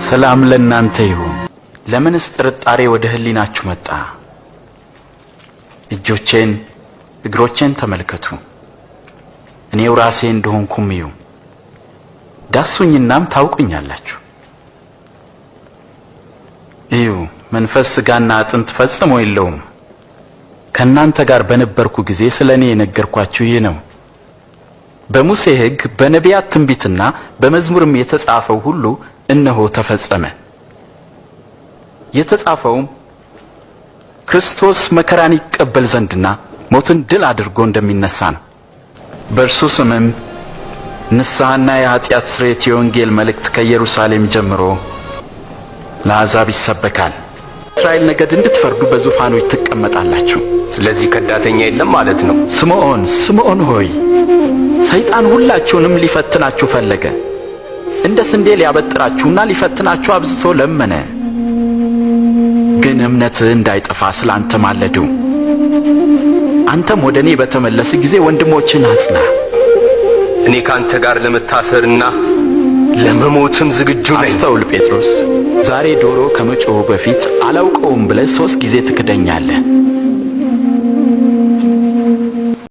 ሰላም ለእናንተ ይሁን። ለምንስ ጥርጣሬ ወደ ህሊናችሁ መጣ? እጆቼን እግሮቼን ተመልከቱ፣ እኔው ራሴ እንደሆንኩም እዩ። ዳሱኝናም ታውቁኛላችሁ። እዩ፣ መንፈስ ሥጋና አጥንት ፈጽሞ የለውም። ከእናንተ ጋር በነበርኩ ጊዜ ስለኔ የነገርኳችሁ ይህ ነው። በሙሴ ሕግ በነቢያት ትንቢትና በመዝሙርም የተጻፈው ሁሉ እነሆ ተፈጸመ። የተጻፈውም ክርስቶስ መከራን ይቀበል ዘንድና ሞትን ድል አድርጎ እንደሚነሳ ነው። በእርሱ ስምም ንስሐና የኃጢአት ስርየት የወንጌል መልእክት ከኢየሩሳሌም ጀምሮ ለአሕዛብ ይሰበካል። እስራኤል ነገድ እንድትፈርዱ በዙፋኖች ትቀመጣላችሁ። ስለዚህ ከዳተኛ የለም ማለት ነው። ስምዖን ስምዖን ሆይ ሰይጣን ሁላችሁንም ሊፈትናችሁ ፈለገ፣ እንደ ስንዴ ሊያበጥራችሁና ሊፈትናችሁ አብዝቶ ለመነ። ግን እምነትህ እንዳይጠፋ ስላንተ ማለዱ። አንተም ወደ እኔ በተመለስ ጊዜ ወንድሞችን አጽና። እኔ ካንተ ጋር ለመታሰርና ለመሞትም ዝግጁ ነኝ። አስተውል ጴጥሮስ፣ ዛሬ ዶሮ ከመጮሁ በፊት አላውቀውም ብለህ 3 ጊዜ ትክደኛለህ።